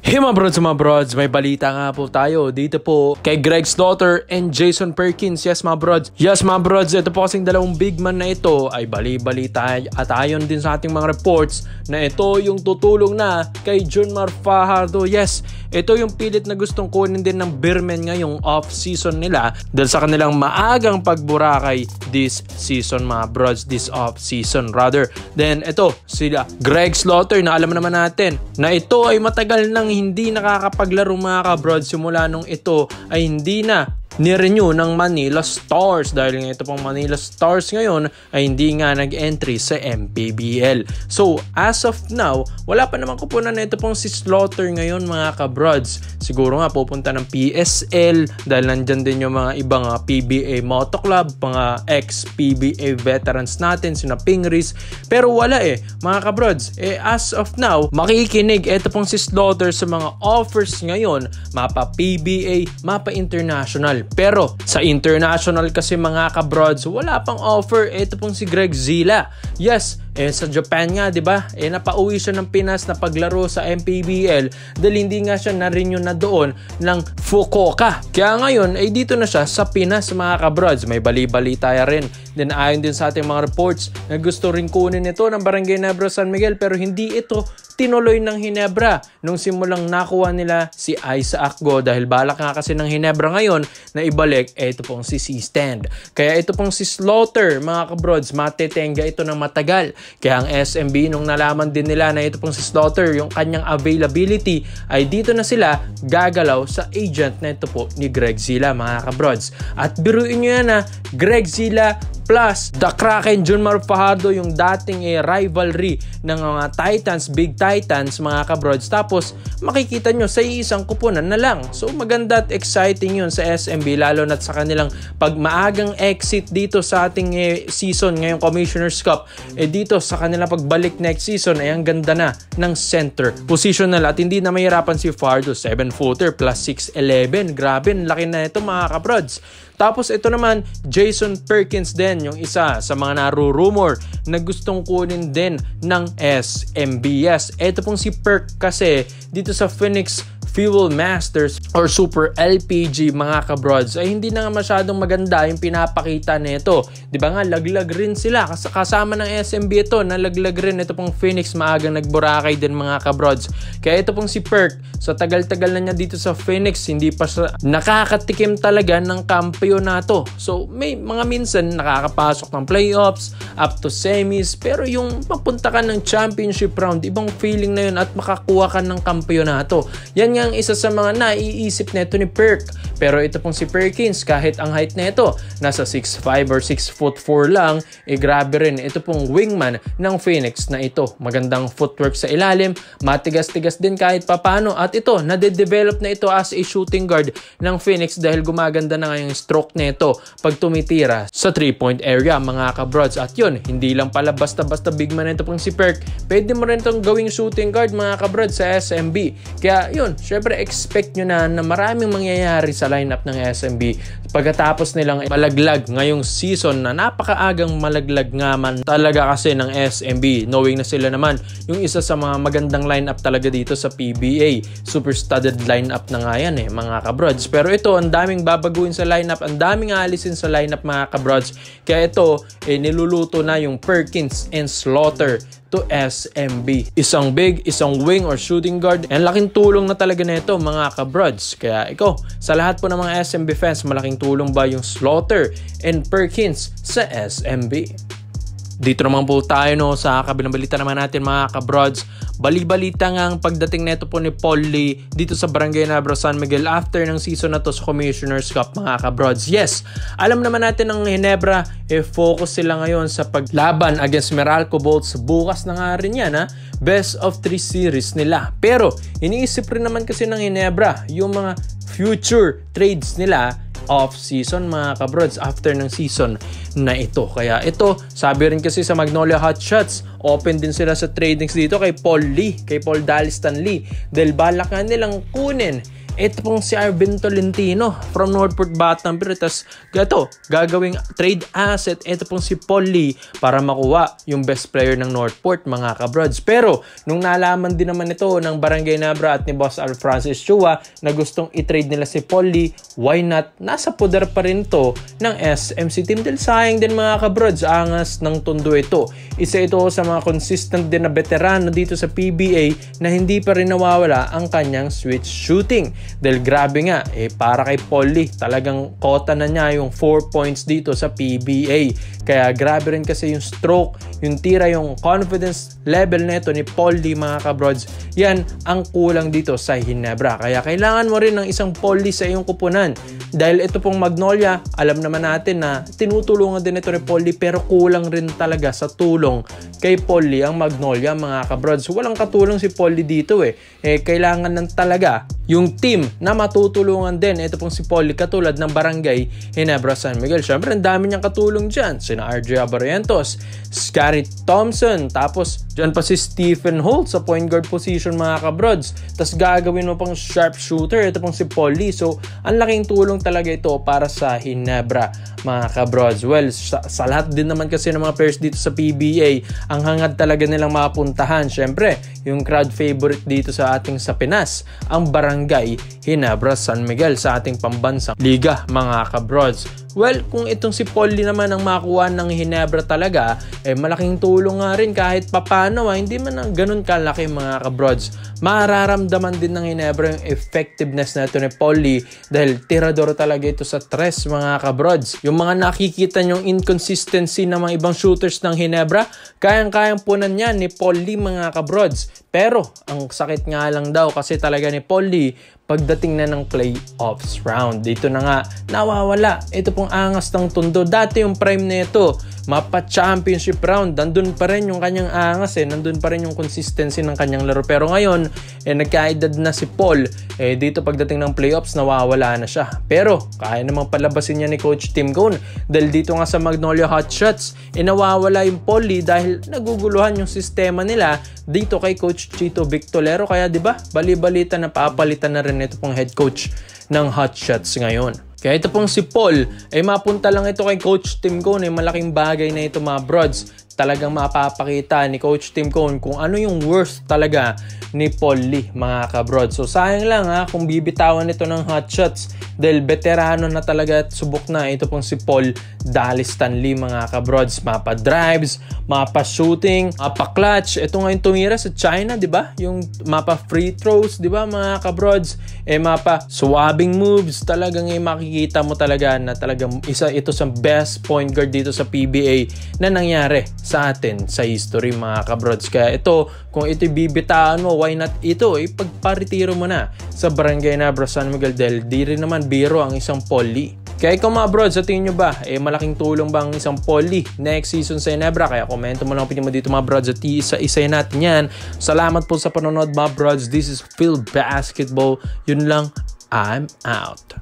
Hey mga brods, may balita nga po tayo dito po kay Greg Slaughter and Jason Perkins. Yes mga brods, ito po kasing dalawang big man na ito ay bali-balita at ayon din sa ating mga reports na ito yung tutulong na kay Junmar Fajardo. Yes, ito yung pilit na gustong kunin din ng Beermen ngayong off-season nila dahil sa kanilang maagang pagburakay this season mga brods, this off-season rather. Then ito sila Greg Slaughter na alam naman natin na ito ay matagal nang hindi nakakapaglaro mga kabrods simula nung ito ay hindi na ni-renew ng Manila Stars dahil nga ito pong Manila Stars ngayon ay hindi nga nag-entry sa MPBL. So as of now, wala pa naman kupunan na ito pong si Slaughter ngayon mga kabrods. Siguro nga pupunta ng PSL dahil nandyan din yung mga ibang PBA Moto Club, mga ex-PBA veterans natin, sina Pingris. Pero wala mga kabrods. As of now, makikinig ito pong si Slaughter sa mga offers ngayon, mapa PBA, mapa international. Pero sa international kasi mga kabrods, wala pang offer. Ito pong si Greg Zila. Yes, sa Japan nga, 'di ba? Napauwi siya ng Pinas na paglaro sa MPBL dahil hindi nga siya na-renew na doon ng Fukuoka. Kaya ngayon ay dito na siya sa Pinas mga kabrods. May bali-balita rin. Then ayon din sa ating mga reports na gusto rin kunin ito ng Barangay Nebra San Miguel pero hindi ito tinuloy ng Hinebra nung simulang nakuha nila si Isaac Go dahil balak nga kasi ng Hinebra ngayon na ibalik ito pong si C-Stand. Kaya ito pong si Slaughter mga kabrods, matetenga ito ng matagal. Kaya ang SMB nung nalaman din nila na ito pong si Slaughter yung kanyang availability ay dito na sila gagalaw sa agent na ito po ni Greg Zila mga kabrods. At biruin nyo yan Greg Zila plus The Kraken Junmar Fajardo yung dating rivalry ng mga Titans, Big Titans mga kabrods. Tapos makikita nyo sa isang kupunan na lang. So maganda at exciting yun sa SMB lalo na sa kanilang pagmaagang exit dito sa ating season ngayong Commissioner's Cup. Dito sa kanilang pagbalik next season ay ang ganda na ng center positional at hindi na mahirapan si Fajardo. 7-footer plus 6'11". Grabe, laki na ito mga kabrods. Tapos ito naman, Jason Perkins din, yung isa sa mga narurumor na gustong kunin din ng SMBS. Ito pong si Perk kasi dito sa Phoenix Fuel Masters or Super LPG mga kabrods ay hindi na nga masyadong maganda yung pinapakita nito. Di ba nga laglag rin sila kasama ng SMB ito, nalaglag rin ito pong Phoenix, maagang nagburakay din mga kabrods. Kaya ito pong si Perk, sa tagal-tagal na niya dito sa Phoenix, hindi pa siya nakakatikim talaga ng kampeonato. So may mga minsan nakakapasok ng playoffs up to semis, pero yung mapunta ka ng championship round, ibang feeling na yun at makakuha ka ng kampeonato. Yan ang isa sa mga naiisip neto ni Perk. Pero ito pong si Perkins, kahit ang height neto nasa 6'5 or 6'4" lang, grabe rin. Ito pong wingman ng Phoenix na ito. Magandang footwork sa ilalim, matigas-tigas din kahit papano. At ito, nade-develop na ito as a shooting guard ng Phoenix dahil gumaganda na nga yung stroke neto pag tumitira sa 3-point area mga kabrods. At yun, hindi lang pala basta-basta big man ito pong si Perk. Pwede mo rin itong gawing shooting guard mga kabrods sa SMB. Kaya yun, syempre expect nyo na maraming mangyayari sa lineup ng SMB pagkatapos nilang malaglag ngayong season na napakaagang malaglag nga man talaga kasi ng SMB, knowing na sila naman yung isa sa mga magandang lineup talaga dito sa PBA. Super studded lineup na nga yan mga kabrods. Pero ito, ang daming babaguhin sa lineup, ang daming aalisin sa lineup mga kabrods. Kaya ito, niluluto na yung Perkins and Slaughter to SMB. Isang big, isang wing or shooting guard. And laking tulong na talaga nito mga kabrods. Kaya ikaw, sa lahat po ng mga SMB fans, malaking tulong ba yung Slaughter and Perkins sa SMB? Dito naman po tayo sa kabilang balita naman natin mga kabrods. Bali-balita nga ang pagdating neto po ni Paul Lee dito sa Barangay Nebra San Miguel after ng season na to sa Commissioner's Cup mga kabrods. Yes, alam naman natin ng Hinebra, focus sila ngayon sa paglaban against Meralco Bolts. Bukas na nga rin yan best of 3 series nila. Pero iniisip rin naman kasi ng Hinebra yung mga future trades nila off-season mga kabrods after ng season na ito. Kaya ito, sabi rin kasi sa Magnolia Hotshots, open din sila sa tradings dito kay Paul Lee, kay Paul Dalistan Lee dahil balak nga nilang kunin ito pong si Arvin Tolentino from Northport Battenberg. Tapos gagawing trade asset ito pong si Paul Lee para makuha yung best player ng Northport, mga kabrods. Pero nung nalaman din naman ito ng Barangay Nabra at ni Boss Al Francis Chua na gustong i-trade nila si Paul Lee, why not? Nasa poder pa rin to ng SMC team. Dahil sayang din, mga kabrods, angas ng Tondo ito. Isa ito sa mga consistent din na veterano dito sa PBA na hindi pa rin nawawala ang kanyang switch shooting. Dahil grabe nga, para kay Paul Lee, talagang kota na niya yung 4 points dito sa PBA. Kaya grabe rin kasi yung stroke, yung tira, yung confidence level na ito ni Paul Lee, mga kabrods. Yan ang kulang dito sa Ginebra. Kaya kailangan mo rin ng isang Paul Lee sa iyong kupunan. Dahil ito pong Magnolia, alam naman natin na tinutulungan din ito ni Paul Lee, pero kulang rin talaga sa tulong kay Paul Lee ang Magnolia, mga kabrods. Walang katulong si Paul Lee dito kailangan ng talaga yung team na matutulungan din. Ito pong si Paul Lee, katulad ng Barangay Ginebra San Miguel. Syempre, ang dami niyang katulong dyan. Sina RJ Abarrientos, Scary Thompson, tapos dyan pa si Stephen Holt sa point guard position, mga kabrods. Tapos gagawin mo pang sharpshooter, ito pong si Paul Lee. So, ang laking tulong talaga ito para sa Ginebra, mga kabrods. Well, sa lahat din naman kasi ng mga players dito sa PBA, ang hangad talaga nilang mapuntahan, syempre, yung crowd favorite dito sa ating sa Pinas, ang Barangay Ginebra San Miguel sa ating pambansang liga, mga kabrods. Well, kung itong si Paul Lee naman ang makuha ng Ginebra talaga, malaking tulong nga rin kahit papano. Hindi man ang ganun kalaki, mga kabrods. Mararamdaman din ng Ginebra yung effectiveness na ito ni Paul Lee dahil tirador talaga ito sa tres, mga kabrods. Yung mga nakikita nyong inconsistency ng mga ibang shooters ng Ginebra, kayang-kayang punan yan ni Paul Lee, mga kabrods. Pero, ang sakit nga lang daw kasi talaga ni Paul Lee, pagdating na ng playoffs round, dito na nga nawawala. Ito pong angas ng Tondo. Dati yung prime na ito, mapa-championship round, nandun pa rin yung kanyang angas nandun pa rin yung consistency ng kanyang laro. Pero ngayon, nagkaedad na si Paul, dito pagdating ng playoffs, nawawala na siya. Pero, kaya namang palabasin niya ni Coach Tim Cone dahil dito nga sa Magnolia Hotshots, nawawala yung Paul Lee dahil naguguluhan yung sistema nila dito kay Coach Chito Victolero. Kaya 'di ba, bali-balita na papalitan na rin ito pong head coach ng Hotshots ngayon. Kaya ito pong si Paul, mapunta lang ito kay Coach Tim Cone. Malaking bagay na ito, mga brods. Talagang mapapakita ni Coach Tim Cone kung ano yung worth talaga ni Paul Lee, mga kabrods. So sayang lang kung bibitawan ito ng Hotshots dahil veterano na talaga at subok na ito pong si Paul Dalistan Lee, mga kabrods. Mapa drives, mapa shooting, mapa clutch. Ito nga yung tumira sa China, di ba? Yung mapa free throws, di ba, mga kabrods? Mapa swabbing moves. Talagang makikita mo talaga na talagang isa ito sa best point guard dito sa PBA na nangyari sa atin sa history, mga kabrods. Kaya ito, kung ito bibitaan mo, why not ito? Pagparitiro mo na sa Barangay Nabra San Miguel dahil di rin naman biro ang isang Paul Lee. Kaya ikaw, mga brods, sa tingin nyo ba, malaking tulong ba ang isang Paul Lee next season sa Ginebra? Kaya komento mo lang opinion mo dito, mga brods, at isa-isay natin yan. Salamat po sa panonood, mga brods. This is Phil Basketball. Yun lang, I'm out.